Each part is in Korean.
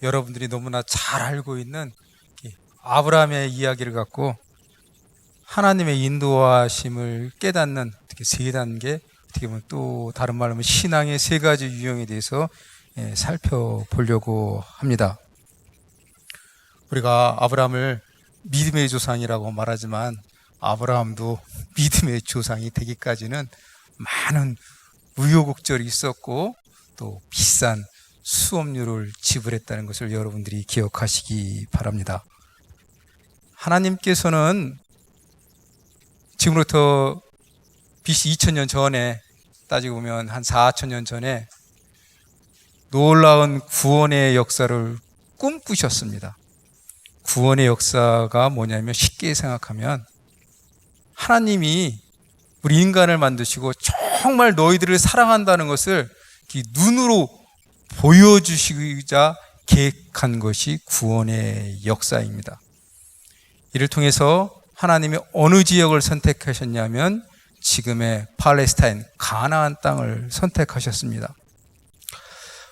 여러분들이 너무나 잘 알고 있는 아브라함의 이야기를 갖고 하나님의 인도하심을 깨닫는 어떻게 세 단계, 어떻게 보면 또 다른 말로 하면 신앙의 세 가지 유형에 대해서 살펴보려고 합니다. 우리가 아브라함을 믿음의 조상이라고 말하지만 아브라함도 믿음의 조상이 되기까지는 많은 우여곡절이 있었고 또 비싼 수업료를 지불했다는 것을 여러분들이 기억하시기 바랍니다. 하나님께서는 지금부터 BC 2000년 전에 따지고 보면 한 4000년 전에 놀라운 구원의 역사를 꿈꾸셨습니다. 구원의 역사가 뭐냐면 쉽게 생각하면 하나님이 우리 인간을 만드시고 정말 너희들을 사랑한다는 것을 눈으로 보여주시자 계획한 것이 구원의 역사입니다. 이를 통해서 하나님이 어느 지역을 선택하셨냐면 지금의 팔레스타인, 가나안 땅을 선택하셨습니다.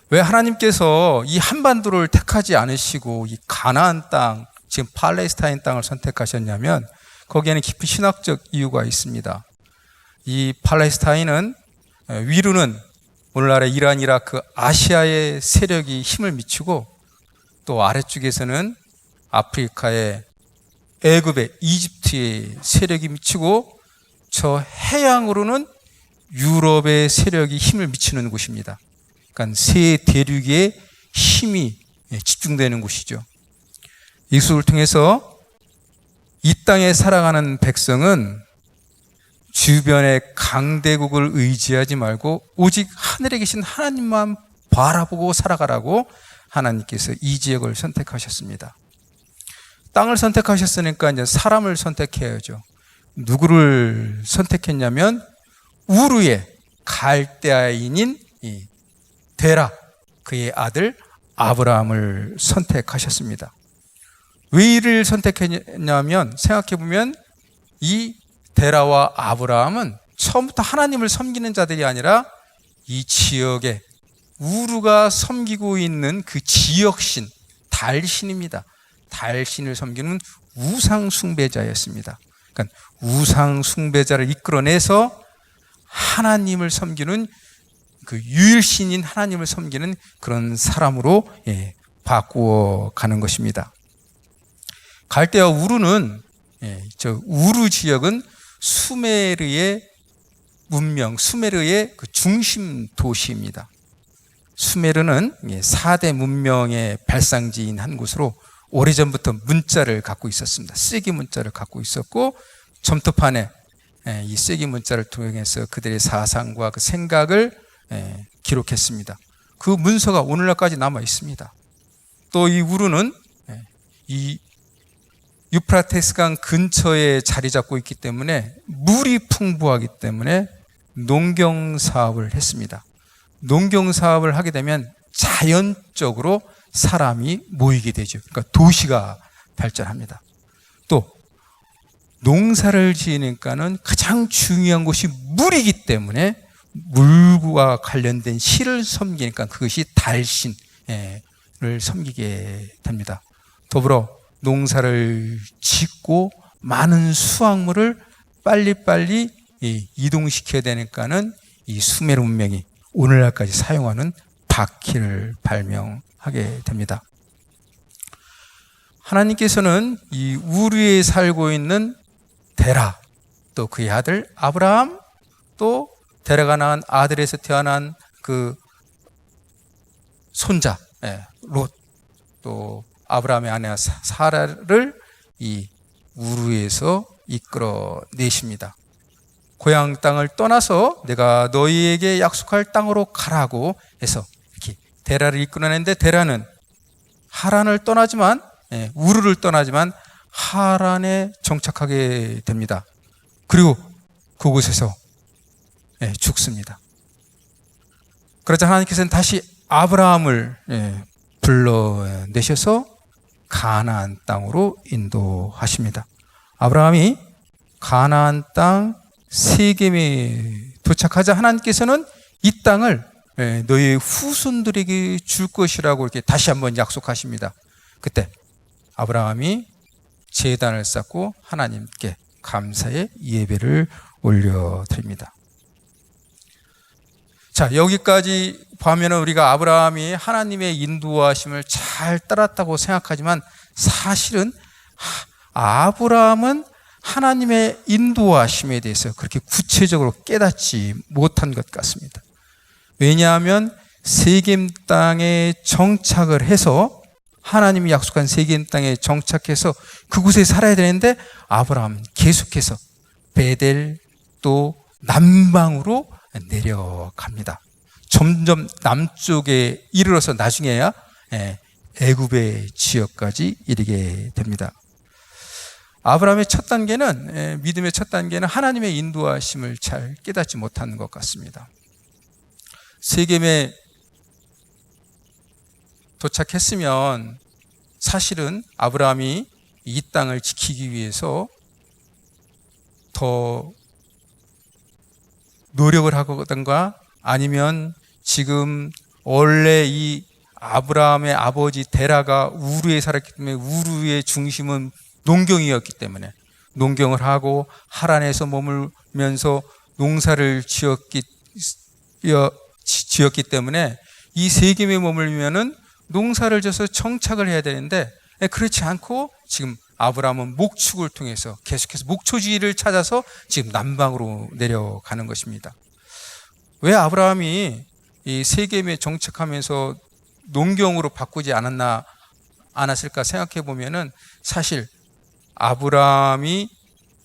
왜 하나님께서 이 한반도를 택하지 않으시고 이 가나안 땅, 지금 팔레스타인 땅을 선택하셨냐면 거기에는 깊은 신학적 이유가 있습니다. 이 팔레스타인은 위로는 오늘날의 이란, 이라크, 아시아의 세력이 힘을 미치고 또 아래쪽에서는 아프리카의 애굽의 이집트의 세력이 미치고 저 해양으로는 유럽의 세력이 힘을 미치는 곳입니다. 그러니까 세 대륙의 힘이 집중되는 곳이죠. 이것을 통해서 이 땅에 살아가는 백성은 주변의 강대국을 의지하지 말고 오직 하늘에 계신 하나님만 바라보고 살아가라고 하나님께서 이 지역을 선택하셨습니다. 땅을 선택하셨으니까 이제 사람을 선택해야죠. 누구를 선택했냐면 우르의 갈대아인인 데라, 그의 아들 아브라함을 선택하셨습니다. 왜 이를 선택했냐면 생각해보면 이 데라와 아브라함은 처음부터 하나님을 섬기는 자들이 아니라 이 지역에 우르가 섬기고 있는 그 지역신, 달신입니다. 달신을 섬기는 우상숭배자였습니다. 그러니까 우상숭배자를 이끌어내서 하나님을 섬기는 그 유일신인 하나님을 섬기는 그런 사람으로 바꾸어 가는 것입니다. 갈대아 우르는 저 우르 지역은 수메르의 문명, 수메르의 그 중심 도시입니다. 수메르는 4대 문명의 발상지인 한 곳으로 오래전부터 문자를 갖고 있었습니다. 쐐기 문자를 갖고 있었고 점토판에 이 쐐기 문자를 통해서 그들의 사상과 그 생각을 기록했습니다. 그 문서가 오늘날까지 남아 있습니다. 또 이 우르는 이 유프라테스강 근처에 자리 잡고 있기 때문에 물이 풍부하기 때문에 농경 사업을 했습니다. 농경 사업을 하게 되면 자연적으로 사람이 모이게 되죠. 그러니까 도시가 발전합니다. 또 농사를 지으니까는 가장 중요한 것이 물이기 때문에 물과 관련된 신을 섬기니까 그것이 달신을 섬기게 됩니다. 더불어 농사를 짓고 많은 수확물을 빨리빨리 이동시켜야 되니까는 이 수메르 문명이 오늘날까지 사용하는 바퀴를 발명하게 됩니다. 하나님께서는 이 우르에 살고 있는 데라, 또 그의 아들 아브라함, 또 데라가 낳은 아들에서 태어난 그 손자 롯, 또 아브라함의 아내 사라를 이 우르에서 이끌어내십니다. 고향 땅을 떠나서 내가 너희에게 약속할 땅으로 가라고 해서 이렇게 데라를 이끌어내는데 데라는 하란을 떠나지만 우르를 떠나지만 하란에 정착하게 됩니다. 그리고 그곳에서 죽습니다. 그러자 하나님께서는 다시 아브라함을 불러내셔서 가나안 땅으로 인도하십니다. 아브라함이 가나안 땅 세겜에 도착하자 하나님께서는 이 땅을 너희 후손들에게 줄 것이라고 이렇게 다시 한번 약속하십니다. 그때 아브라함이 제단을 쌓고 하나님께 감사의 예배를 올려드립니다. 자, 여기까지 보면 우리가 아브라함이 하나님의 인도하심을 잘 따랐다고 생각하지만 사실은 아브라함은 하나님의 인도하심에 대해서 그렇게 구체적으로 깨닫지 못한 것 같습니다. 왜냐하면 세겜 땅에 정착을 해서 하나님이 약속한 세겜 땅에 정착해서 그곳에 살아야 되는데 아브라함은 계속해서 베델 또 남방으로 내려갑니다. 점점 남쪽에 이르러서 나중에야 애굽의 지역까지 이르게 됩니다. 아브라함의 첫 단계는 믿음의 첫 단계는 하나님의 인도하심을 잘 깨닫지 못하는 것 같습니다. 세겜에 도착했으면 사실은 아브라함이 이 땅을 지키기 위해서 더 노력을 하거든가 아니면 지금 원래 이 아브라함의 아버지 데라가 우르에 살았기 때문에 우르의 중심은 농경이었기 때문에 농경을 하고 하란에서 머물면서 농사를 지었기 때문에 이 세겜에 머물면은 농사를 져서 정착을 해야 되는데 그렇지 않고 지금 아브라함은 목축을 통해서 계속해서 목초지를 찾아서 지금 남방으로 내려가는 것입니다. 왜 아브라함이 이 세겜에 정착하면서 농경으로 바꾸지 않았을까 생각해 보면은 사실 아브라함이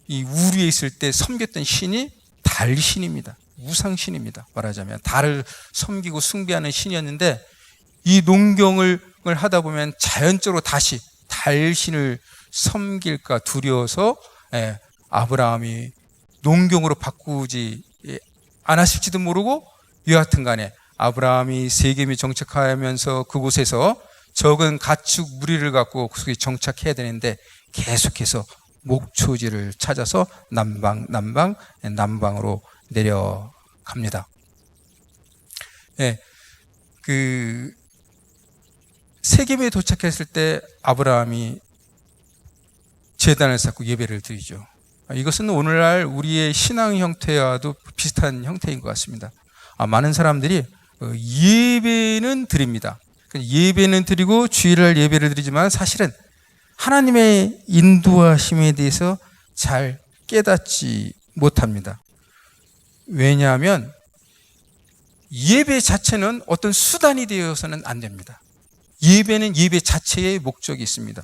이 우르에 있을 때 섬겼던 신이 달신입니다. 우상신입니다. 말하자면 달을 섬기고 숭배하는 신이었는데 이 농경을 하다 보면 자연적으로 다시 달신을 섬길까 두려워서 아브라함이 농경으로 바꾸지 않았을지도 모르고 여하튼 간에 아브라함이 세겜에 정착하면서 그곳에서 적은 가축 무리를 갖고 그곳에 정착해야 되는데 계속해서 목초지를 찾아서 남방으로 내려갑니다. 세겜에 도착했을 때 아브라함이 제단을 쌓고 예배를 드리죠. 이것은 오늘날 우리의 신앙 형태와도 비슷한 형태인 것 같습니다. 많은 사람들이 예배는 드립니다. 예배는 드리고 주일날 예배를 드리지만 사실은 하나님의 인도하심에 대해서 잘 깨닫지 못합니다. 왜냐하면 예배 자체는 어떤 수단이 되어서는 안 됩니다. 예배는 예배 자체의 목적이 있습니다.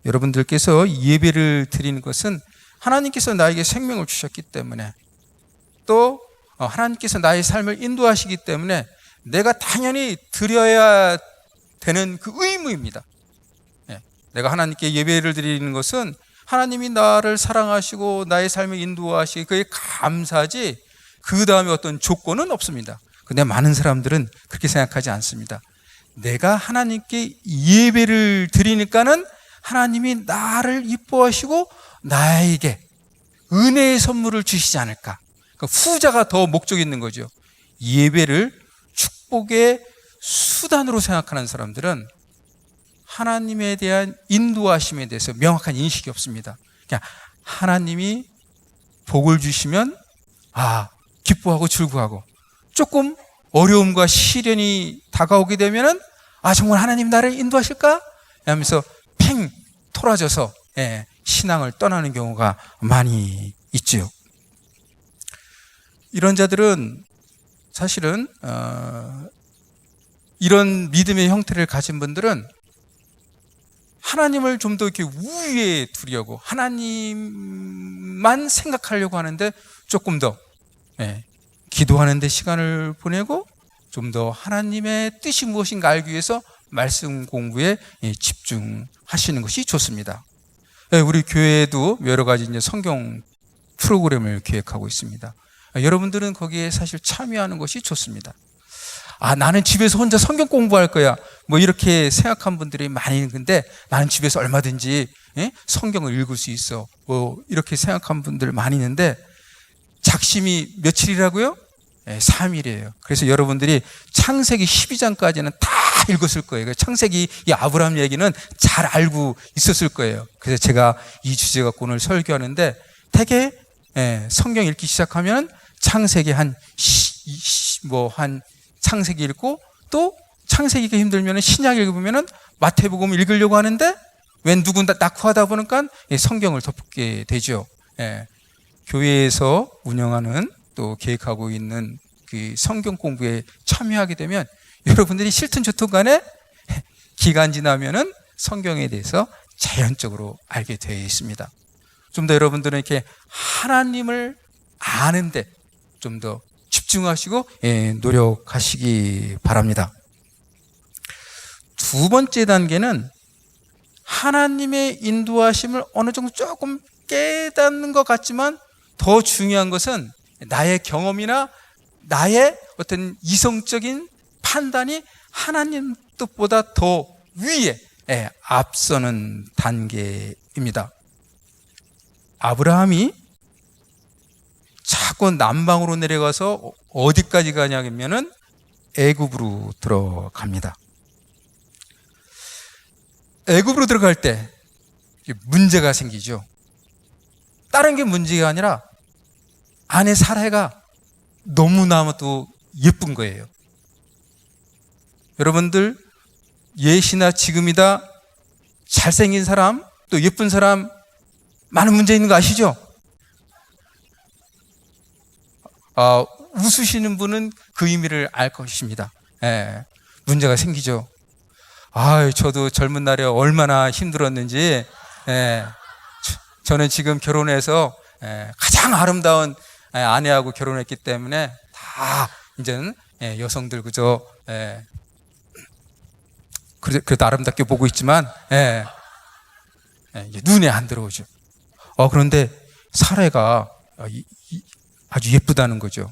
여러분들께서 예배를 드리는 것은 하나님께서 나에게 생명을 주셨기 때문에 또 하나님께서 나의 삶을 인도하시기 때문에 내가 당연히 드려야 되는 그 의무입니다. 내가 하나님께 예배를 드리는 것은 하나님이 나를 사랑하시고 나의 삶을 인도하시기 그에 감사하지 그 다음에 어떤 조건은 없습니다. 근데 많은 사람들은 그렇게 생각하지 않습니다. 내가 하나님께 예배를 드리니까는 하나님이 나를 이뻐하시고 나에게 은혜의 선물을 주시지 않을까. 그러니까 후자가 더 목적이 있는 거죠. 예배를 축복의 수단으로 생각하는 사람들은 하나님에 대한 인도하심에 대해서 명확한 인식이 없습니다. 그냥 하나님이 복을 주시면 기뻐하고 즐거워하고 조금 어려움과 시련이 다가오게 되면은 정말 하나님 나를 인도하실까? 하면서 팽 토라져서 신앙을 떠나는 경우가 많이 있죠. 이런 자들은 사실은 이런 믿음의 형태를 가진 분들은 하나님을 좀 더 이렇게 우위에 두려고 하나님만 생각하려고 하는데 조금 더 기도하는 데 시간을 보내고 좀 더 하나님의 뜻이 무엇인가 알기 위해서 말씀 공부에 집중하시는 것이 좋습니다. 우리 교회에도 여러 가지 이제 성경 프로그램을 기획하고 있습니다. 여러분들은 거기에 사실 참여하는 것이 좋습니다. 나는 집에서 혼자 성경 공부할 거야. 뭐 이렇게 생각한 분들이 많이 있는데 나는 집에서 얼마든지 성경을 읽을 수 있어. 뭐 이렇게 생각한 분들 많이 있는데 작심이 며칠이라고요? 3일이에요. 그래서 여러분들이 창세기 12장까지는 다 읽었을 거예요. 창세기 이 아브라함 얘기는 잘 알고 있었을 거예요. 그래서 제가 이 주제 갖고 오늘 설교하는데 되게 성경 읽기 시작하면 창세기 한 창세기 읽고 또 창세기가 힘들면 신약 읽으면 마태복음 읽으려고 하는데 웬 누군 낳고 하다 보니까 성경을 덮게 되죠. 교회에서 운영하는 또 계획하고 있는 그 성경 공부에 참여하게 되면 여러분들이 싫든 좋든 간에 기간 지나면은 성경에 대해서 자연적으로 알게 되어 있습니다. 좀 더 여러분들은 이렇게 하나님을 아는데 좀 더 집중하시고 노력하시기 바랍니다. 두 번째 단계는 하나님의 인도하심을 어느 정도 조금 깨닫는 것 같지만 더 중요한 것은 나의 경험이나 나의 어떤 이성적인 판단이 하나님 뜻보다 더 위에 앞서는 단계입니다. 아브라함이 자꾸 남방으로 내려가서 어디까지 가냐면은 애굽으로 들어갑니다. 애굽으로 들어갈 때 문제가 생기죠. 다른 게 문제가 아니라 아내 사라가 너무나도 예쁜 거예요. 여러분들 예시나 지금이다 잘생긴 사람 또 예쁜 사람 많은 문제 있는 거 아시죠? 웃으시는 분은 그 의미를 알 것입니다. 문제가 생기죠. 저도 젊은 날에 얼마나 힘들었는지, 저는 지금 결혼해서 가장 아름다운 아내하고 결혼했기 때문에 다 이제는 여성들 그저 그래도 아름답게 보고 있지만 눈에 안 들어오죠. 그런데 사라가 아주 예쁘다는 거죠.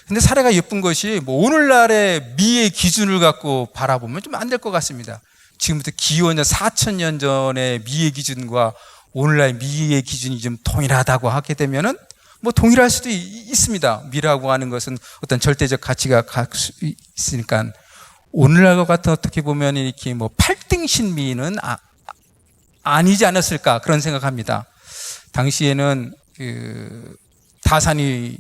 근데 사라가 예쁜 것이 뭐 오늘날의 미의 기준을 갖고 바라보면 좀 안 될 것 같습니다. 지금부터 기원전 4,000년 전의 미의 기준과 오늘날 미의 기준이 좀 동일하다고 하게 되면은 뭐 동일할 수도 있습니다. 미라고 하는 것은 어떤 절대적 가치가 있으니까 오늘날과 같은 어떻게 보면 이렇게 뭐 8등신 미는 아니지 않았을까 그런 생각합니다. 당시에는 그 다산이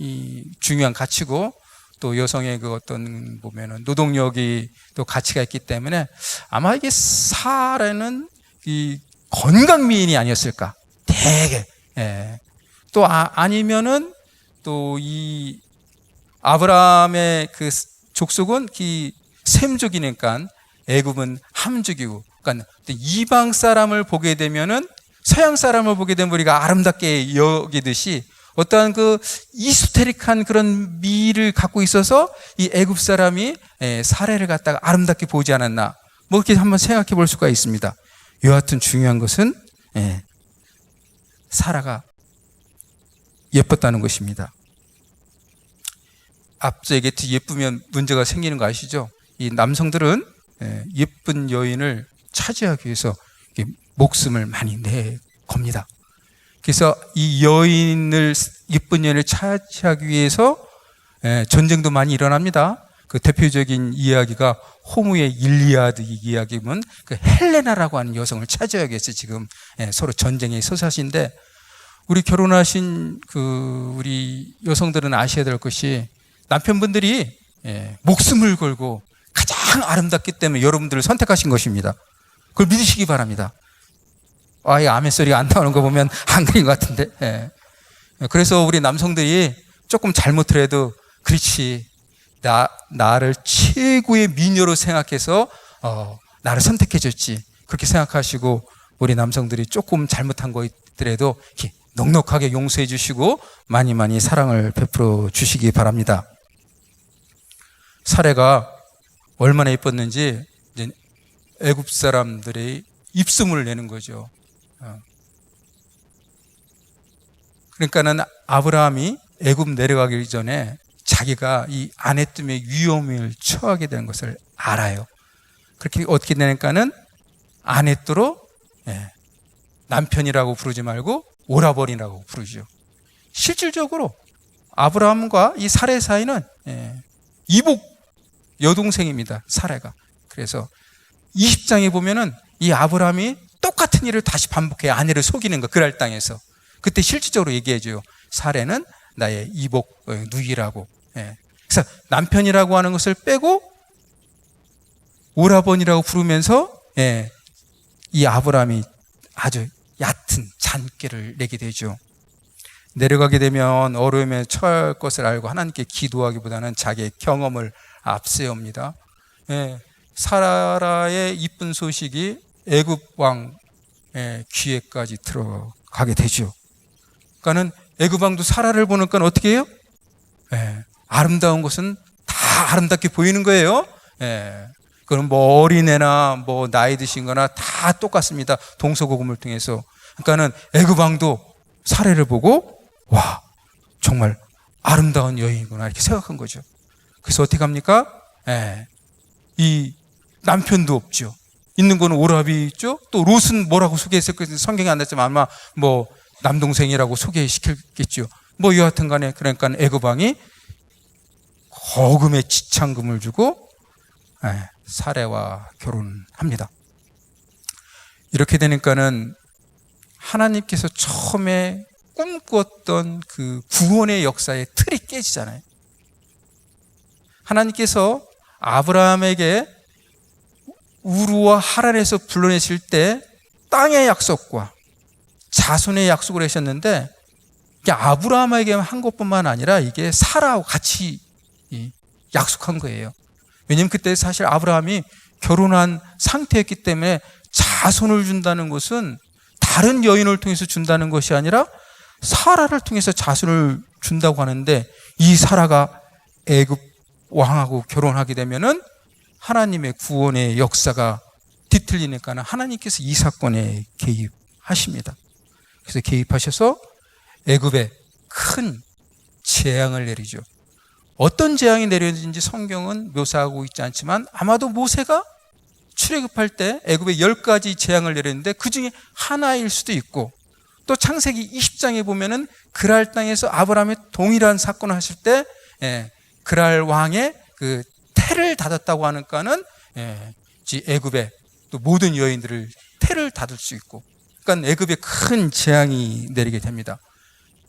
이 중요한 가치고 또 여성의 그 어떤 보면은 노동력이 또 가치가 있기 때문에 아마 이게 사라는 이 건강 미인이 아니었을까 되게 또 아니면은 또 이 아브라함의 그 족속은 이 셈족이니까 애굽은 함족이고 그러니까 이방 사람을 보게 되면은 서양 사람을 보게 되면 우리가 아름답게 여기듯이 어떠한 그 이소테릭한 그런 미를 갖고 있어서 이 애굽 사람이 사례를 갖다가 아름답게 보지 않았나 뭐 이렇게 한번 생각해 볼 수가 있습니다. 여하튼 중요한 것은 사라가 예뻤다는 것입니다. 앞서 얘기했듯이 예쁘면 문제가 생기는 거 아시죠? 이 남성들은 예쁜 여인을 차지하기 위해서 목숨을 많이 내 겁니다. 그래서 이 여인을 예쁜 여인을 차지하기 위해서 전쟁도 많이 일어납니다. 그 대표적인 이야기가 호무의 일리아드 이야기면 그 헬레나라고 하는 여성을 차지하기 위해서 지금 서로 전쟁에 서사신데 우리 결혼하신 그 우리 여성들은 아셔야 될 것이 남편분들이 목숨을 걸고 가장 아름답기 때문에 여러분들을 선택하신 것입니다. 그걸 믿으시기 바랍니다. 이 아멘 소리가 안 나오는 거 보면 안 그린 것 같은데. 그래서 우리 남성들이 조금 잘못을 해도 그렇지 나를 최고의 미녀로 생각해서 나를 선택해 줬지 그렇게 생각하시고 우리 남성들이 조금 잘못한 거 있더라도 이렇게 넉넉하게 용서해 주시고 많이 많이 사랑을 베풀어 주시기 바랍니다. 사례가 얼마나 예뻤는지 이제 애굽 사람들의 입소문을 내는 거죠. 그러니까는 아브라함이 애굽 내려가기 전에 자기가 이 아내 때문에 위험을 처하게 되는 것을 알아요. 그렇게 어떻게 되니까는 아내 또로 남편이라고 부르지 말고 오라버니라고 부르죠. 실질적으로 아브라함과 이 사레 사이는 이복 여동생입니다. 사레가. 그래서 20장에 보면은 이 아브라함이 똑같은 일을 다시 반복해 아내를 속이는 거, 그랄 땅에서. 그때 실질적으로 얘기해줘요. 사레는 나의 이복 누이라고. 그래서 남편이라고 하는 것을 빼고 오라버니라고 부르면서 이 아브라함이 아주 얕은 잔꾀를 내게 되죠. 내려가게 되면 어려움에 처할 것을 알고 하나님께 기도하기보다는 자기의 경험을 앞세웁니다. 사라의 이쁜 소식이 애굽 왕 귀에까지 들어가게 되죠. 그러니까는 애굽 왕도 사라를 보니까 어떻게 해요? 아름다운 것은 다 아름답게 보이는 거예요. 그럼 뭐 어린애나 뭐 나이 드신 거나 다 똑같습니다. 동서고금을 통해서. 그러니까는 애굽 왕도 사례를 보고 와, 정말 아름다운 여인이구나 이렇게 생각한 거죠. 그래서 어떻게 합니까? 이 남편도 없죠. 있는 거는 오라비 있죠. 또 롯은 뭐라고 소개했을까? 성경에 안 났지만 아마 뭐 남동생이라고 소개시켰겠죠. 뭐 여하튼 간에 그러니까 애굽 왕이 거금의 지창금을 주고 사레와 결혼합니다. 이렇게 되니까는 하나님께서 처음에 꿈꾸었던 그 구원의 역사의 틀이 깨지잖아요. 하나님께서 아브라함에게 우르와 하란에서 불러내실 때 땅의 약속과 자손의 약속을 하셨는데 이게 아브라함에게 한 것뿐만 아니라 이게 사라하고 같이 약속한 거예요. 왜냐하면 그때 사실 아브라함이 결혼한 상태였기 때문에 자손을 준다는 것은 다른 여인을 통해서 준다는 것이 아니라 사라를 통해서 자손을 준다고 하는데, 이 사라가 애굽 왕하고 결혼하게 되면은 하나님의 구원의 역사가 뒤틀리니까 하나님께서 이 사건에 개입하십니다. 그래서 개입하셔서 애굽에 큰 재앙을 내리죠. 어떤 재앙이 내려졌는지 성경은 묘사하고 있지 않지만 아마도 모세가 출애굽할 때 애굽에 10가지 재앙을 내렸는데 그 중에 하나일 수도 있고, 또 창세기 20장에 보면은 그랄 땅에서 아브라함이 동일한 사건을 하실 때 그랄 왕의 그 태를 닫았다고 하니까는 애굽의 또 모든 여인들을 태를 닫을 수 있고, 그러니까 애굽에 큰 재앙이 내리게 됩니다.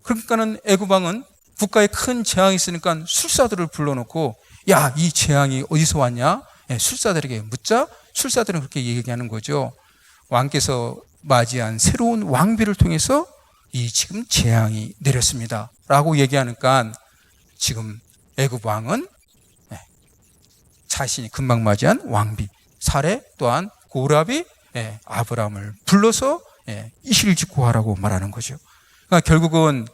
그러니까는 애굽 왕은 국가에 큰 재앙이 있으니까 술사들을 불러놓고 야, 이 재앙이 어디서 왔냐? 술사들에게 묻자 술사들은 그렇게 얘기하는 거죠. 왕께서 맞이한 새로운 왕비를 통해서 이 지금 재앙이 내렸습니다 라고 얘기하니까 지금 애굽 왕은 자신이 금방 맞이한 왕비 사레 또한 고라비 아브라함을 불러서 이실을 짓고 하라고 말하는 거죠. 그러니까 결국은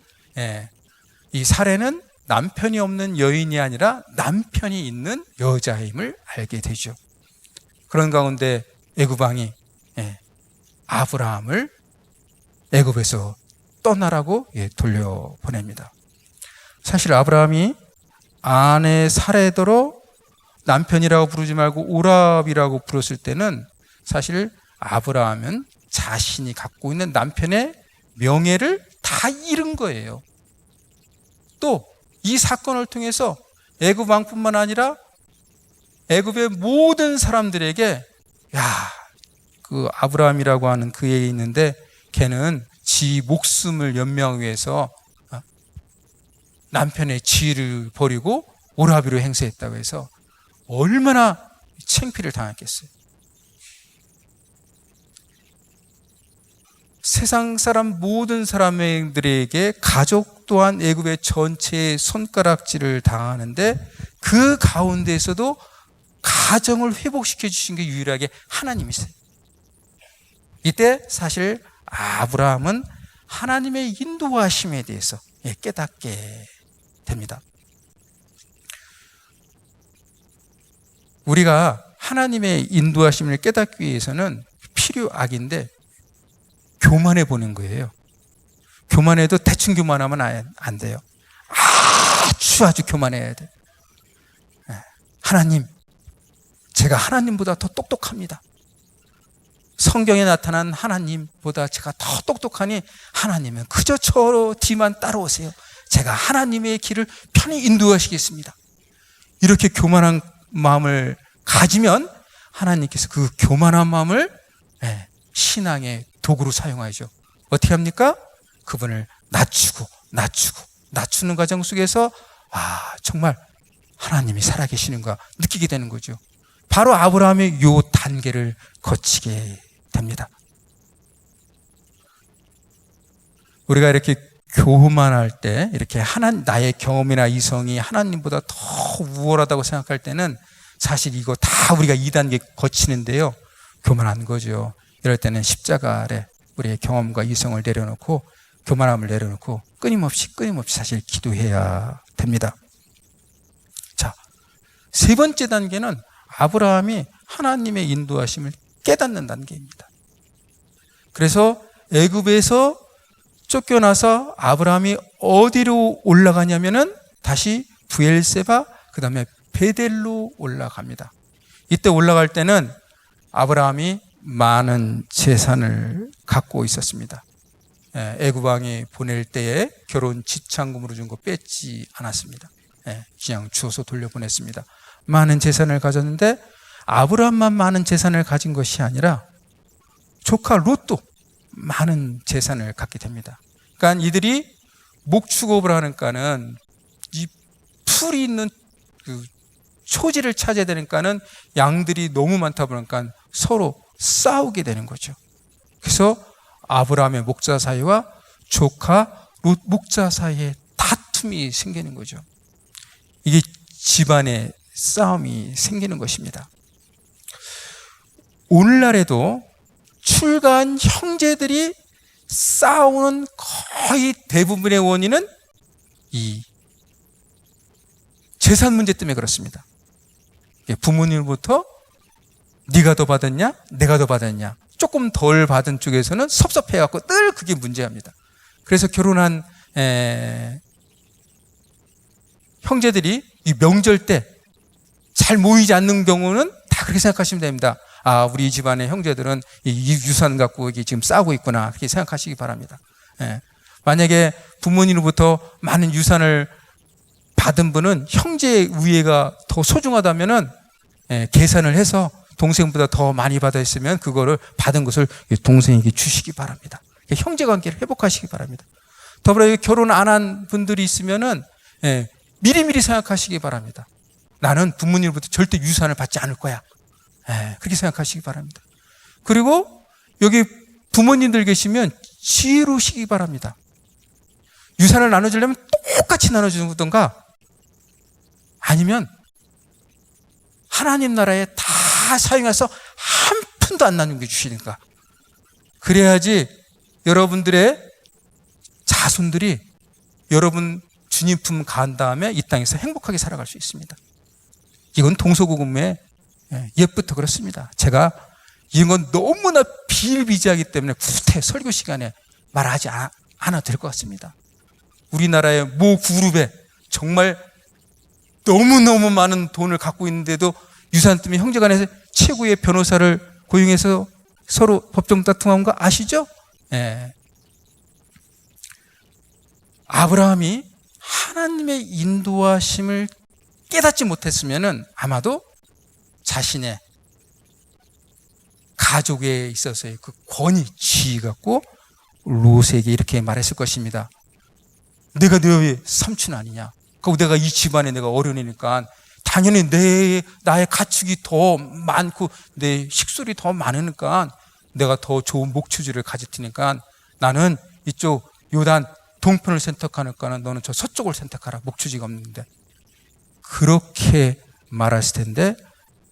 이 사레는 남편이 없는 여인이 아니라 남편이 있는 여자임을 알게 되죠. 그런 가운데 애굽 왕이 아브라함을 애굽에서 떠나라고 돌려보냅니다. 사실 아브라함이 아내 사레더러 남편이라고 부르지 말고 오랍이라고 부르실 때는 사실 아브라함은 자신이 갖고 있는 남편의 명예를 다 잃은 거예요. 또 이 사건을 통해서 애굽 왕뿐만 아니라 애굽의 모든 사람들에게 야, 그 아브라함이라고 하는 그 애가 있는데 걔는 지 목숨을 연명하기 위해서 남편의 지위를 버리고 오라비로 행세했다고 해서 얼마나 창피를 당했겠어요. 세상 사람 모든 사람들에게 가족 또한 애굽의 전체의 손가락질을 당하는데 그 가운데에서도 가정을 회복시켜 주신 게 유일하게 하나님이세요. 이때 사실 아브라함은 하나님의 인도하심에 대해서 깨닫게 됩니다. 우리가 하나님의 인도하심을 깨닫기 위해서는 필요악인데 교만해 보는 거예요. 교만해도 대충 교만하면 안 돼요. 아주 교만해야 돼. 하나님, 제가 하나님보다 더 똑똑합니다. 성경에 나타난 하나님보다 제가 더 똑똑하니 하나님은 그저 저 뒤만 따라오세요. 제가 하나님의 길을 편히 인도하시겠습니다. 이렇게 교만한 마음을 가지면 하나님께서 그 교만한 마음을 신앙의 도구로 사용하죠. 어떻게 합니까? 그분을 낮추는 과정 속에서 정말 하나님이 살아계시는가 느끼게 되는 거죠. 바로 아브라함의 요 단계를 거치게 됩니다. 우리가 이렇게 교만할 때, 이렇게 나의 경험이나 이성이 하나님보다 더 우월하다고 생각할 때는 사실 이거 다 우리가 2단계 거치는데요, 교만한 거죠. 이럴 때는 십자가 아래 우리의 경험과 이성을 내려놓고, 교만함을 내려놓고 끊임없이 사실 기도해야 됩니다. 자, 세 번째 단계는 아브라함이 하나님의 인도하심을 깨닫는 단계입니다. 그래서 애굽에서 쫓겨나서 아브라함이 어디로 올라가냐면은 다시 브엘세바, 그 다음에 베델로 올라갑니다. 이때 올라갈 때는 아브라함이 많은 재산을 갖고 있었습니다. 애굽 왕이 보낼 때에 결혼 지참금으로 준 거 뺏지 않았습니다. 그냥 주어서 돌려보냈습니다. 많은 재산을 가졌는데 아브라함만 많은 재산을 가진 것이 아니라 조카 롯도 많은 재산을 갖게 됩니다. 그러니까 이들이 목축업을 하니까는 이 풀이 있는 그 초지를 찾아야 되니까는 양들이 너무 많다 보니까 서로 싸우게 되는 거죠. 그래서 아브라함의 목자 사이와 조카 롯 목자 사이에 다툼이 생기는 거죠. 이게 집안의 싸움이 생기는 것입니다. 오늘날에도 출가한 형제들이 싸우는 거의 대부분의 원인은 이 재산 문제 때문에 그렇습니다. 부모님으로부터 네가 더 받았냐? 내가 더 받았냐? 조금 덜 받은 쪽에서는 섭섭해갖고 늘 그게 문제입니다. 그래서 결혼한 형제들이 이 명절 때 잘 모이지 않는 경우는 다 그렇게 생각하시면 됩니다. 우리 집안의 형제들은 이 유산 갖고 이게 지금 싸우고 있구나, 그렇게 생각하시기 바랍니다. 만약에 부모님으로부터 많은 유산을 받은 분은 형제의 우애가 더 소중하다면은 계산을 해서 동생보다 더 많이 받아 있으면 그거를 받은 것을 동생에게 주시기 바랍니다. 형제 관계를 회복하시기 바랍니다. 더불어 결혼 안 한 분들이 있으면은 미리미리 생각하시기 바랍니다. 나는 부모님으로부터 절대 유산을 받지 않을 거야. 그렇게 생각하시기 바랍니다. 그리고 여기 부모님들 계시면 지혜로우시기 바랍니다. 유산을 나눠주려면 똑같이 나눠주던가 아니면 하나님 나라에 다 사용해서 한 푼도 안 남겨주시는가. 그래야지 여러분들의 자손들이 여러분 주님 품 간 다음에 이 땅에서 행복하게 살아갈 수 있습니다. 이건 동서고금의 옛부터 그렇습니다. 제가 이런 건 너무나 비일비재하기 때문에 구태 설교 시간에 말하지 않아도 될 것 같습니다. 우리나라의 모 그룹에 정말 너무너무 많은 돈을 갖고 있는데도 유산 때문에 형제간에 최고의 변호사를 고용해서 서로 법정 다툼한 거 아시죠? 아브라함이 하나님의 인도하심을 깨닫지 못했으면은 아마도 자신의 가족에 있어서의 그 권위, 지위 갖고 롯에게 이렇게 말했을 것입니다. 내가 너의 삼촌 아니냐? 그리고 내가 이 집안에 내가 어른이니까 당연히 나의 가축이 더 많고 내 식솔이 더 많으니까 내가 더 좋은 목추지를 가질 테니까 나는 이쪽 요단 동편을 선택하니까 너는 저 서쪽을 선택하라. 목추지가 없는데. 그렇게 말했을 텐데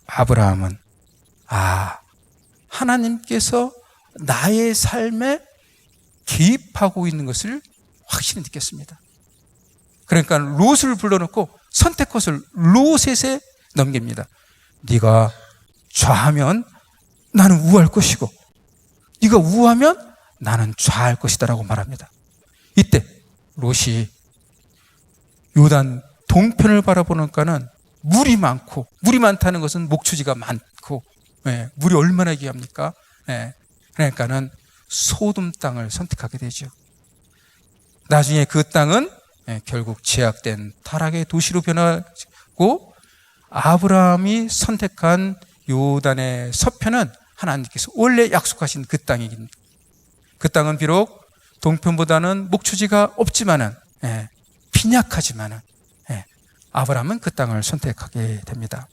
아브라함은 하나님께서 나의 삶에 개입하고 있는 것을 확실히 느꼈습니다. 그러니까 롯을 불러놓고 선택권을 롯에 넘깁니다. 네가 좌하면 나는 우할 것이고 네가 우하면 나는 좌할 것이다 라고 말합니다. 이때 롯이 요단 동편을 바라보니까는 물이 많고, 물이 많다는 것은 목추지가 많고, 물이 얼마나 귀합니까? 그러니까는 소돔 땅을 선택하게 되죠. 나중에 그 땅은 결국 제약된 타락의 도시로 변하고, 아브라함이 선택한 요단의 서편은 하나님께서 원래 약속하신 그 땅이긴, 그 땅은 비록 동편보다는 목초지가 없지만은, 빈약하지만은, 아브라함은 그 땅을 선택하게 됩니다.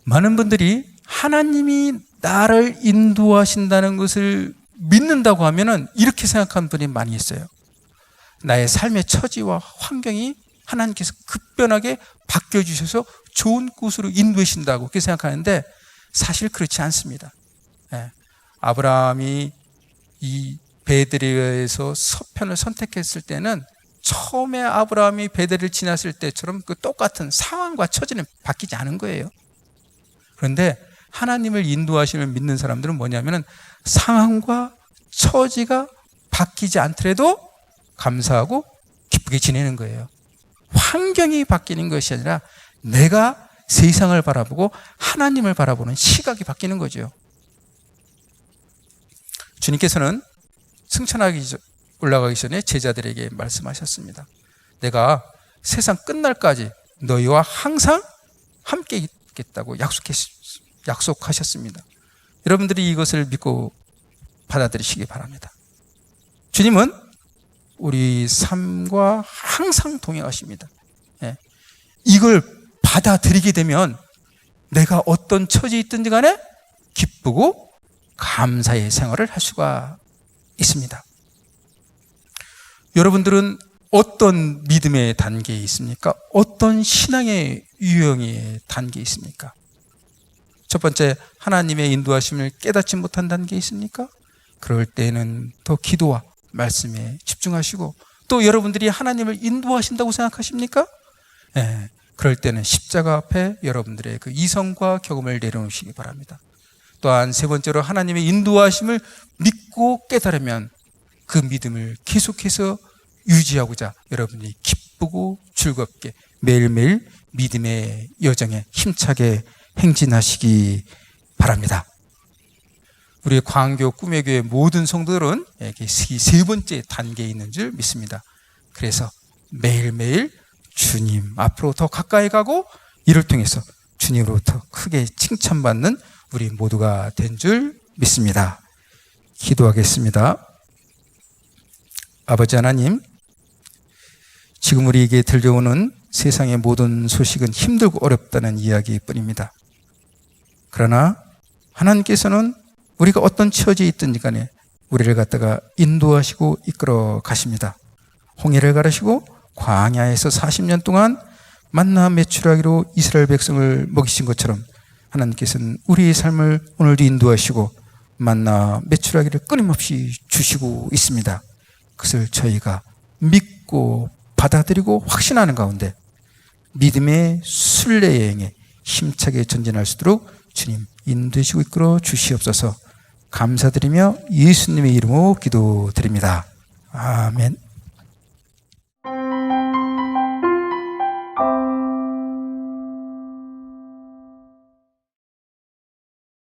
많은 분들이 하나님이 나를 인도하신다는 것을 믿는다고 하면은 이렇게 생각하는 분이 많이 있어요. 나의 삶의 처지와 환경이 하나님께서 급변하게 바뀌어주셔서 좋은 곳으로 인도하신다고 그렇게 생각하는데, 사실 그렇지 않습니다. 아브라함이 이 베델에서 서편을 선택했을 때는 처음에 아브라함이 베델을 지났을 때처럼 그 똑같은 상황과 처지는 바뀌지 않은 거예요. 그런데 하나님을 인도하심을 믿는 사람들은 뭐냐면은 상황과 처지가 바뀌지 않더라도 감사하고 기쁘게 지내는 거예요. 환경이 바뀌는 것이 아니라 내가 세상을 바라보고 하나님을 바라보는 시각이 바뀌는 거죠. 주님께서는 올라가기 전에 제자들에게 말씀하셨습니다. 내가 세상 끝날까지 너희와 항상 함께 있겠다고 약속하셨습니다. 여러분들이 이것을 믿고 받아들이시기 바랍니다. 주님은 우리 삶과 항상 동행하십니다. 이걸 받아들이게 되면 내가 어떤 처지에 있든지 간에 기쁘고 감사의 생활을 할 수가 있습니다. 여러분들은 어떤 믿음의 단계에 있습니까? 어떤 신앙의 유형의 단계에 있습니까? 첫 번째, 하나님의 인도하심을 깨닫지 못한 단계에 있습니까? 그럴 때는 더 기도와 말씀에 집중하시고, 또 여러분들이 하나님을 인도하신다고 생각하십니까? 그럴 때는 십자가 앞에 여러분들의 그 이성과 경험을 내려놓으시기 바랍니다. 또한 세 번째로, 하나님의 인도하심을 믿고 깨달으면 그 믿음을 계속해서 유지하고자 여러분이 기쁘고 즐겁게 매일매일 믿음의 여정에 힘차게 행진하시기 바랍니다. 우리 광교 꿈의교회 모든 성도들은 이 세 번째 단계에 있는 줄 믿습니다. 그래서 매일매일 주님 앞으로 더 가까이 가고, 이를 통해서 주님으로부터 크게 칭찬받는 우리 모두가 된 줄 믿습니다. 기도하겠습니다. 아버지 하나님, 지금 우리에게 들려오는 세상의 모든 소식은 힘들고 어렵다는 이야기뿐입니다. 그러나 하나님께서는 우리가 어떤 처지에 있든지 간에 우리를 갖다가 인도하시고 이끌어 가십니다. 홍해를 가르시고 광야에서 40년 동안 만나 메추라기로 이스라엘 백성을 먹이신 것처럼 하나님께서는 우리의 삶을 오늘도 인도하시고 만나 메추라기를 끊임없이 주시고 있습니다. 그것을 저희가 믿고 받아들이고 확신하는 가운데 믿음의 순례여행에 힘차게 전진할 수 있도록 주님 인도하시고 이끌어 주시옵소서. 감사드리며 예수님의 이름으로 기도드립니다. 아멘.